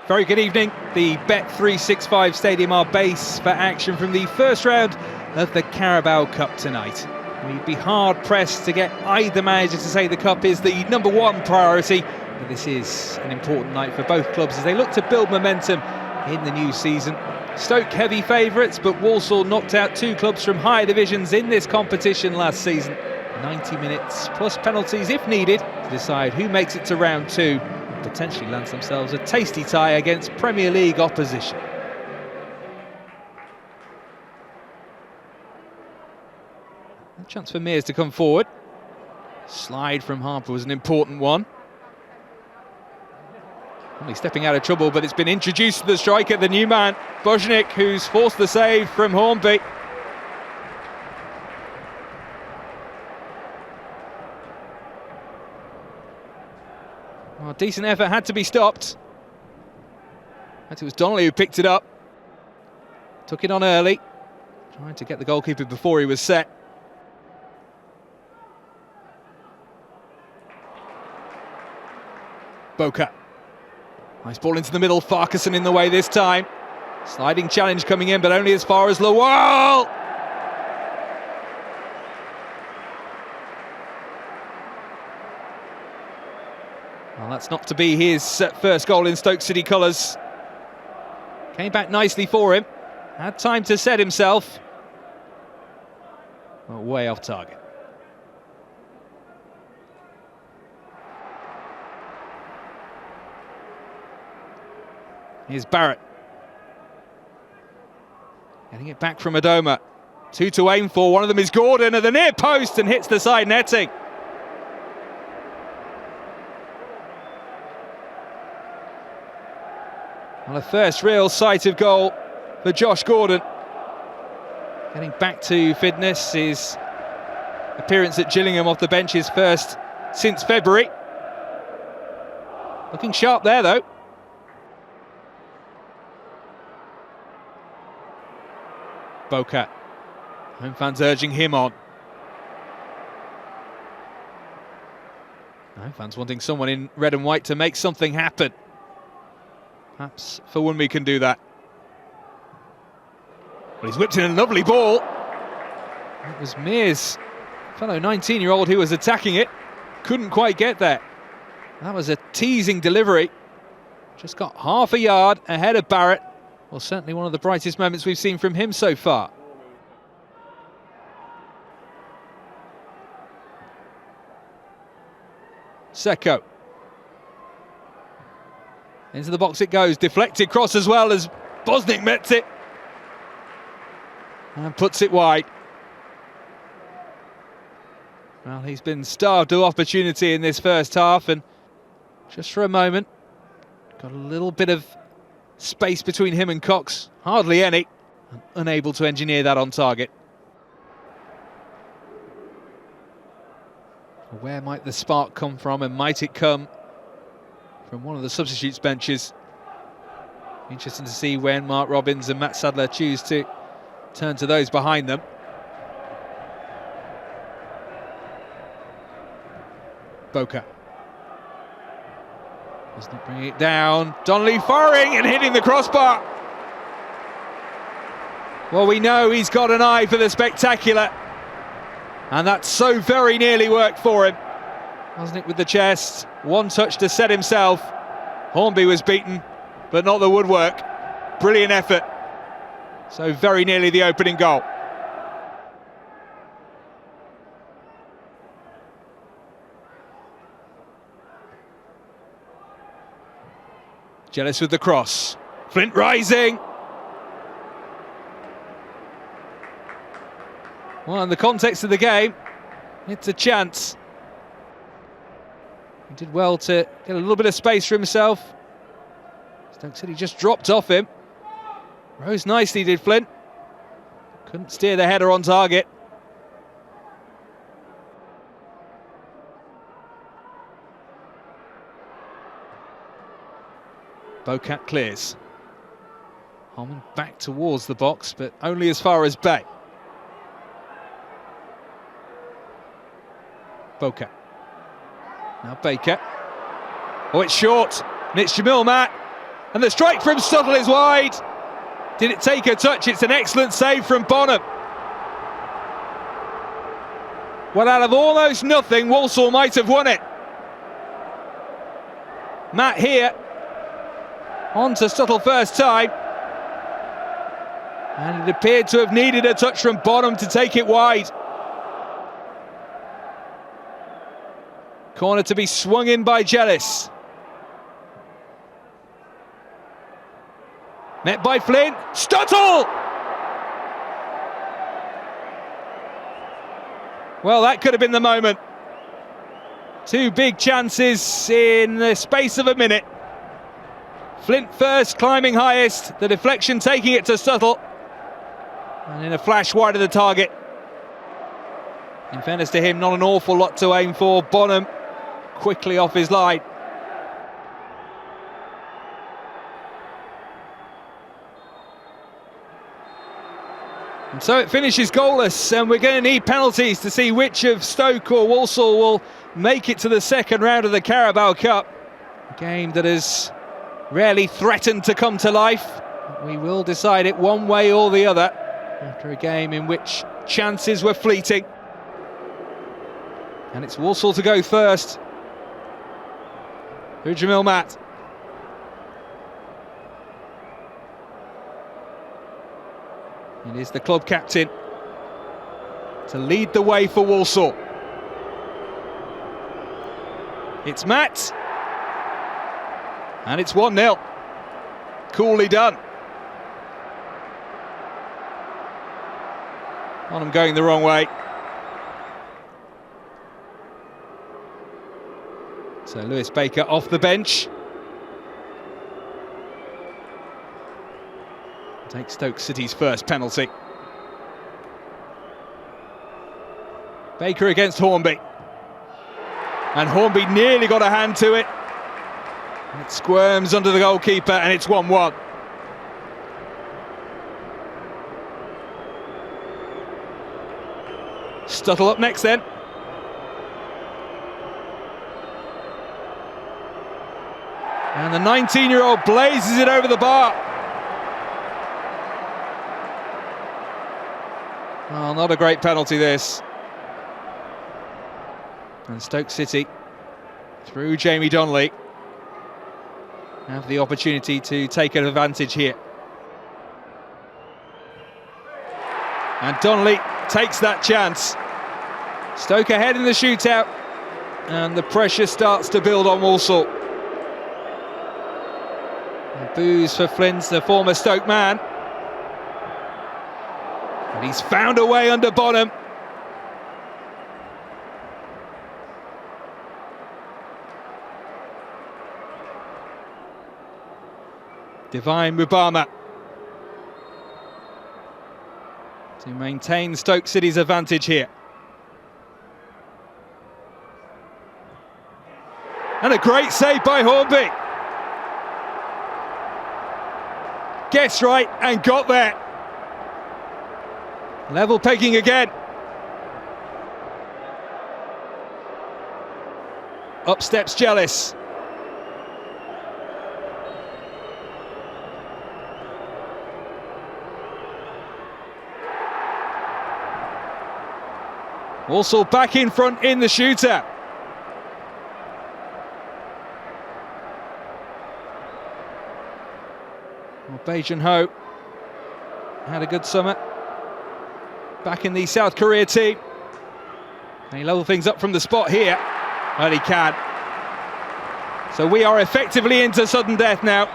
Very good evening. The Bet365 Stadium are base for action from the first round of the Carabao Cup tonight. We'd be hard pressed to get either manager to say the cup is the number one priority, but this is an important night for both clubs as they look to build momentum in the new season. Stoke heavy favourites, but Walsall knocked out two clubs from higher divisions in this competition last season. 90 minutes plus penalties if needed to decide who makes it to round two and potentially lands themselves a tasty tie against Premier League opposition. A chance for Mears to come forward. Slide from Harper was an important one. Only stepping out of trouble, but it's been introduced to the striker, the new man, Bojnik, who's forced the save from Hornby. Well, decent effort, had to be stopped. It was Donnelly who picked it up. Took it on early. Trying to get the goalkeeper before he was set. Boca. Nice ball into the middle, Farquharson in the way this time. Sliding challenge coming in, but only as far as Lowell. Well, that's not to be his first goal in Stoke City colours. Came back nicely for him. Had time to set himself. Well, way off target. Here's Barrett. Getting it back from Adoma. Two to aim for. One of them is Gordon at the near post and hits the side netting. Well, a first real sight of goal for Josh Gordon. Getting back to fitness. His appearance at Gillingham off the bench is first since February. Looking sharp there though. Boca. Home fans urging him on. Home fans wanting someone in red and white to make something happen. Perhaps Fawunmi can do that. But he's whipped in a lovely ball. It was Mears, fellow 19-year-old who was attacking it. Couldn't quite get there. That was a teasing delivery. Just got half a yard ahead of Barrett. Well, certainly one of the brightest moments we've seen from him so far. Seko. Into the box it goes, deflected cross as well as Bosnick met it. And puts it wide. Well, he's been starved of opportunity in this first half, and just for a moment, got a little bit of space between him and Cox, hardly any, and unable to engineer that on target. Where might the spark come from, and might it come from one of the substitutes benches? Interesting to see when Mark Robbins and Matt Sadler choose to turn to those behind them. Boca. Does not bring it down. Donnelly firing and hitting the crossbar. Well, we know he's got an eye for the spectacular, and that so very nearly worked for him. Wasn't it with the chest? One touch to set himself. Hornby was beaten, but not the woodwork. Brilliant effort. So very nearly the opening goal. Jealous with the cross. Flint rising. Well, in the context of the game, it's a chance. He did well to get a little bit of space for himself. Stoke City just dropped off him. Rose nicely, did Flint. Couldn't steer the header on target. Bocat clears. Holman back towards the box, but only as far as Bae. Bocat. Now Baker. Oh, it's short. And it's Jamil Matt. And the strike from Stuttle is wide. Did it take a touch? It's an excellent save from Bonham. Well, out of almost nothing, Walsall might have won it. Matt here. On to Stuttle first time. And it appeared to have needed a touch from Bonham to take it wide. Corner to be swung in by Jealous. Met by Flynn. Stuttle! Well, that could have been the moment. Two big chances in the space of a minute. Flint first, climbing highest. The deflection taking it to Stuttle. And in a flash wide of the target. In fairness to him, not an awful lot to aim for. Bonham quickly off his line. And so it finishes goalless, and we're going to need penalties to see which of Stoke or Walsall will make it to the second round of the Carabao Cup. A game that has rarely threatened to come to life. We will decide it one way or the other after a game in which chances were fleeting. And it's Walsall to go first. Jamil Matt. It is the club captain to lead the way for Walsall. It's Matt. And it's 1-0. Coolly done. Bonham going the wrong way. So Lewis Baker off the bench. Takes Stoke City's first penalty. Baker against Hornby. And Hornby nearly got a hand to it. It squirms under the goalkeeper and it's 1-1. Stuttle up next then. And the 19-year-old blazes it over the bar. Oh, not a great penalty this. And Stoke City, through Jamie Donnelly, have the opportunity to take an advantage here. And Donnelly takes that chance. Stoke ahead in the shootout, and the pressure starts to build on Walsall. And boos for Flynn, the former Stoke man. And he's found a way under Bonham. Divine Mubama to maintain Stoke City's advantage here. And a great save by Hornby. Gets right and got there. Level pegging again. Up steps Jealous. Walsall back in front in the shootout. Well, Bae Junho had a good summer. Back in the South Korea team. And he leveled things up from the spot here. Well, he can. So we are effectively into sudden death now.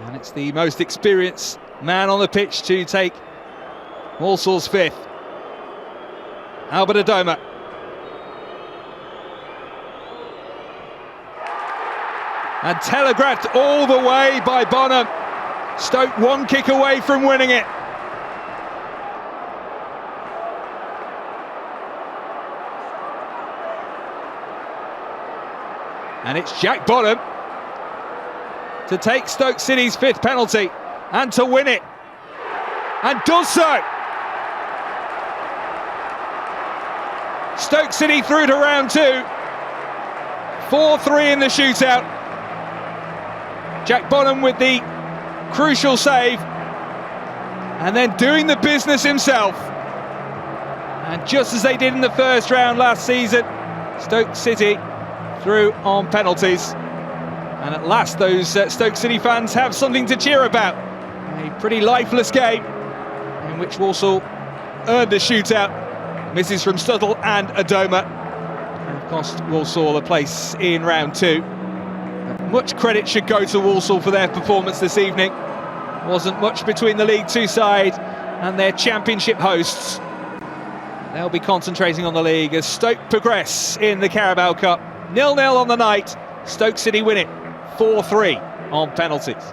And it's the most experienced man on the pitch to take Walsall's fifth. Albert Adoma. And telegraphed all the way by Bonham. Stoke one kick away from winning it. And it's Jack Bonham to take Stoke City's fifth penalty and to win it. And does so. Stoke City through to round two. 4-3 in the shootout. Jack Bonham with the crucial save, and then doing the business himself. And just as they did in the first round last season, Stoke City through on penalties. And at last those Stoke City fans have something to cheer about. A pretty lifeless game in which Walsall earned a shootout. Misses from Studle and Adoma have cost Walsall a place in round 2. Much credit should go to Walsall for their performance this evening. Wasn't much between the League Two side and their championship hosts. They'll be concentrating on the league as Stoke progress in the Carabao Cup. 0-0 on the night. Stoke City win it 4-3 on penalties.